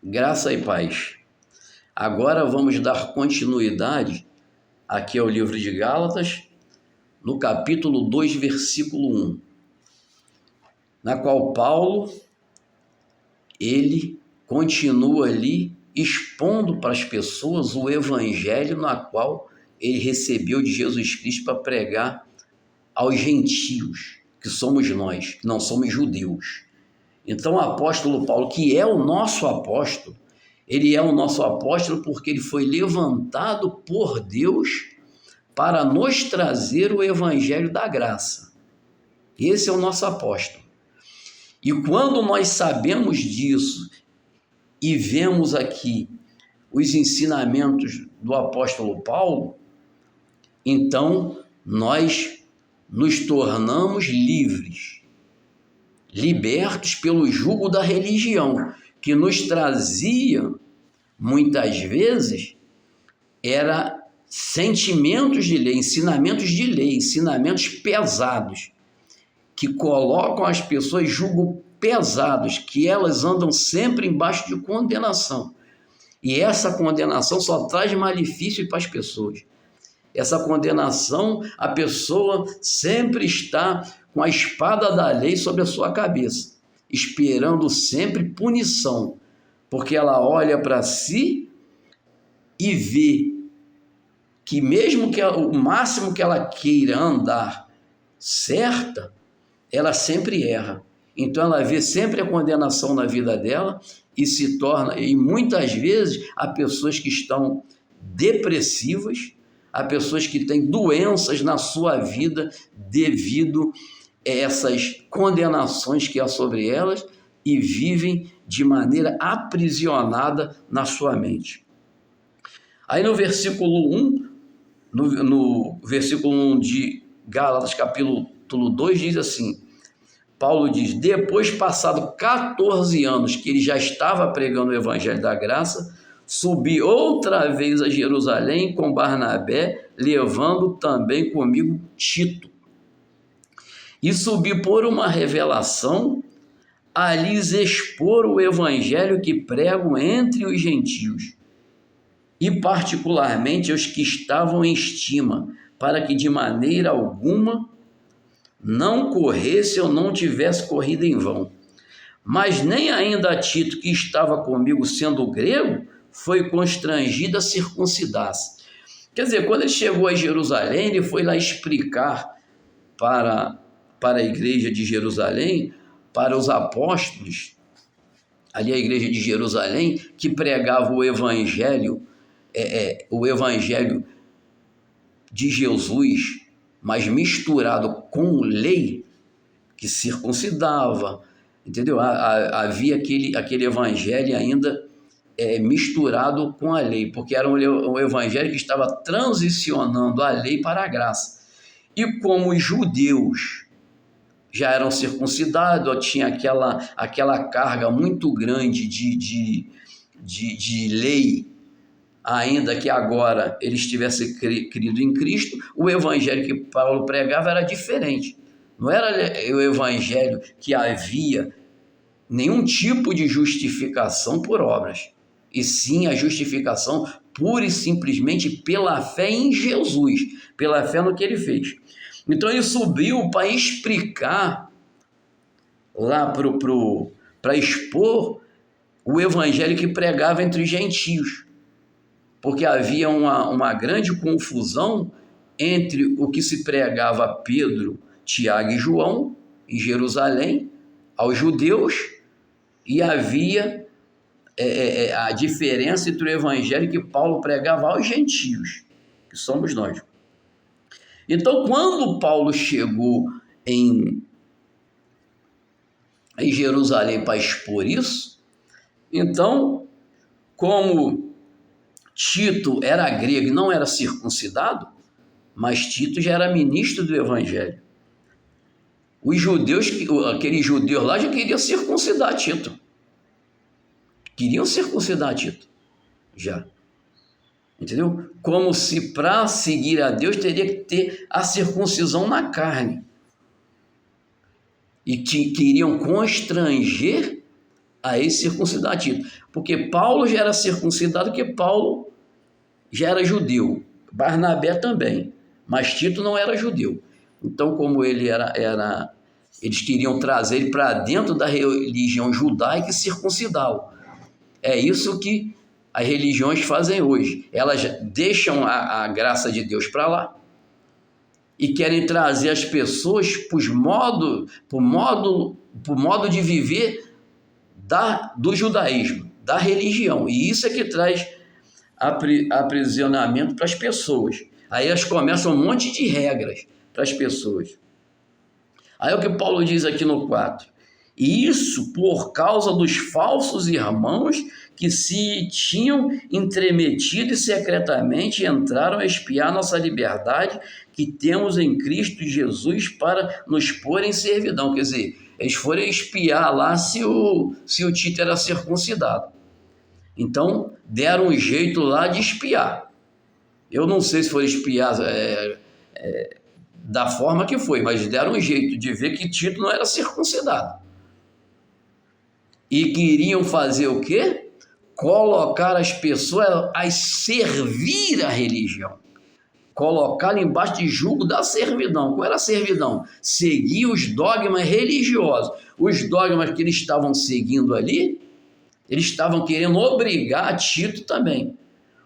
Graça e paz. Agora vamos dar continuidade aqui ao livro de Gálatas, no capítulo 2, versículo 1, na qual Paulo, ele continua ali expondo para as pessoas o evangelho na qual ele recebeu de Jesus Cristo para pregar aos gentios, que somos nós, que não somos judeus. Então o apóstolo Paulo, que é o nosso apóstolo, ele é o nosso apóstolo porque ele foi levantado por Deus para nos trazer o evangelho da graça. Esse é o nosso apóstolo. E quando nós sabemos disso e vemos aqui os ensinamentos do apóstolo Paulo, então nós nos tornamos livres, libertos pelo jugo da religião, que nos trazia, muitas vezes, era sentimentos de lei, ensinamentos pesados, que colocam as pessoas jugo pesados, que elas andam sempre embaixo de condenação. E essa condenação só traz malefício para as pessoas. Essa condenação, a pessoa sempre está com a espada da lei sobre a sua cabeça, esperando sempre punição, porque ela olha para si e vê que mesmo que o máximo que ela queira andar certa, ela sempre erra. Então ela vê sempre a condenação na vida dela e se torna, e muitas vezes, há pessoas que estão depressivas, há pessoas que têm doenças na sua vida devido a essas condenações que há sobre elas e vivem de maneira aprisionada na sua mente. Aí no versículo 1, no versículo 1 de Gálatas, capítulo 2, diz assim, Paulo diz, depois passado 14 anos que ele já estava pregando o evangelho da graça, subi outra vez a Jerusalém com Barnabé, levando também comigo Tito. E subi por uma revelação a lhes expor o evangelho que prego entre os gentios, e particularmente aos que estavam em estima, para que de maneira alguma não corresse ou não tivesse corrido em vão. Mas nem ainda Tito, que estava comigo sendo grego, foi constrangido a circuncidar-se. Quer dizer, quando ele chegou a Jerusalém, ele foi lá explicar para a igreja de Jerusalém, para os apóstolos, ali a igreja de Jerusalém, que pregava o evangelho de Jesus, mas misturado com lei, que circuncidava, entendeu? Havia aquele evangelho ainda misturado com a lei, porque era um evangelho que estava transicionando a lei para a graça. E como os judeus já eram circuncidados, tinha aquela carga muito grande de lei, ainda que agora eles tivessem crido em Cristo, o evangelho que Paulo pregava era diferente. Não era o evangelho que havia nenhum tipo de justificação por obras, e sim a justificação pura e simplesmente pela fé em Jesus, pela fé no que ele fez. Então ele subiu para explicar lá para expor o evangelho que pregava entre os gentios, porque havia uma grande confusão entre o que se pregava a Pedro, Tiago e João em Jerusalém aos judeus, e havia a diferença entre o evangelho que Paulo pregava aos gentios, que somos nós. Então, quando Paulo chegou em Jerusalém para expor isso, então, como Tito era grego e não era circuncidado, mas Tito já era ministro do evangelho. Os judeus, aqueles judeus lá já queriam circuncidar Tito. Queriam circuncidar Tito, já. Entendeu? Como se para seguir a Deus teria que ter a circuncisão na carne. E queriam constranger a esse circuncidar Tito. Porque Paulo já era circuncidado, porque Paulo já era judeu. Barnabé também. Mas Tito não era judeu. Então, como ele eles queriam trazer ele para dentro da religião judaica e circuncidá-lo. É isso que as religiões fazem hoje. Elas deixam a graça de Deus para lá e querem trazer as pessoas para o modo de viver do judaísmo, da religião. E isso é que traz aprisionamento para as pessoas. Aí elas começam um monte de regras para as pessoas. Aí é o que Paulo diz aqui no 4. E isso por causa dos falsos irmãos que se tinham entremetido e secretamente entraram a espiar nossa liberdade que temos em Cristo Jesus para nos pôr em servidão. Quer dizer, eles foram espiar lá se o Tito era circuncidado. Então, deram um jeito lá de espiar. Eu não sei se foram espiar da forma que foi, mas deram um jeito de ver que Tito não era circuncidado. E queriam fazer o quê? Colocar as pessoas a servir a religião. Colocá-la embaixo de jugo da servidão. Qual era a servidão? Seguir os dogmas religiosos. Os dogmas que eles estavam seguindo ali, eles estavam querendo obrigar Tito também.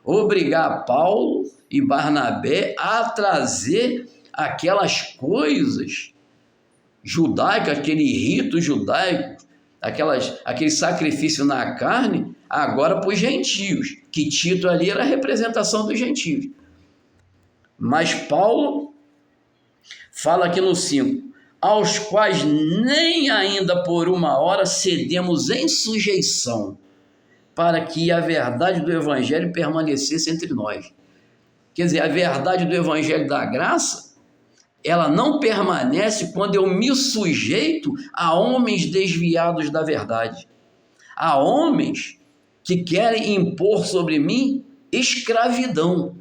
Obrigar Paulo e Barnabé a trazer aquelas coisas judaicas, aquele rito judaico, aquele sacrifício na carne, agora para os gentios, que Tito ali era a representação dos gentios. Mas Paulo fala aqui no 5, aos quais nem ainda por uma hora cedemos em sujeição, para que a verdade do evangelho permanecesse entre nós. Quer dizer, a verdade do evangelho da graça, ela não permanece quando eu me sujeito a homens desviados da verdade, a homens que querem impor sobre mim escravidão.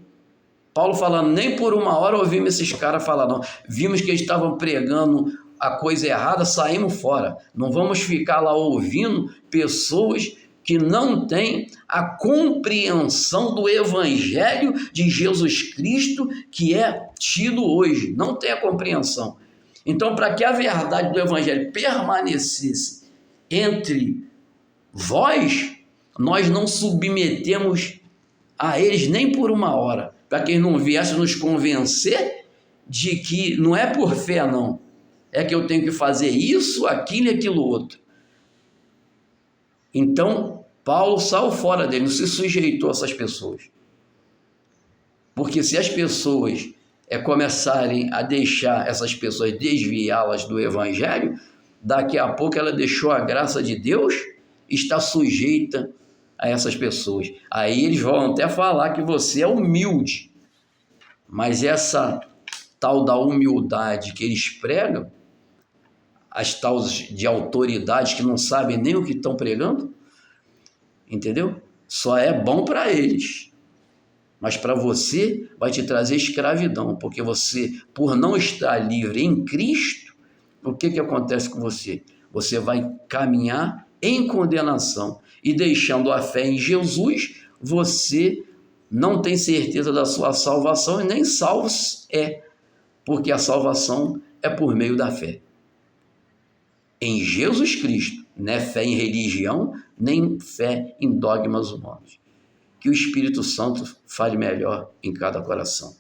Paulo falando, nem por uma hora ouvimos esses caras falar, não. Vimos que eles estavam pregando a coisa errada, saímos fora. Não vamos ficar lá ouvindo pessoas que não têm a compreensão do evangelho de Jesus Cristo que é tido hoje. Não tem a compreensão. Então, para que a verdade do evangelho permanecesse entre vós, nós não submetemos a eles nem por uma hora, para que eles não viessem nos convencer de que não é por fé, não. É que eu tenho que fazer isso, aquilo e aquilo outro. Então, Paulo saiu fora dele, não se sujeitou a essas pessoas. Porque se as pessoas começarem a deixar essas pessoas desviá-las do evangelho, daqui a pouco ela deixou a graça de Deus, está sujeita a essas pessoas. Aí eles vão até falar que você é humilde, mas essa tal da humildade que eles pregam, as tais de autoridades que não sabem nem o que estão pregando, entendeu? Só é bom para eles, mas para você vai te trazer escravidão, porque você, por não estar livre em Cristo, o que acontece com você? Você vai caminhar em condenação, e deixando a fé em Jesus, você não tem certeza da sua salvação e nem salvo é, porque a salvação é por meio da fé em Jesus Cristo, não é fé em religião, nem fé em dogmas humanos. Que o Espírito Santo fale melhor em cada coração.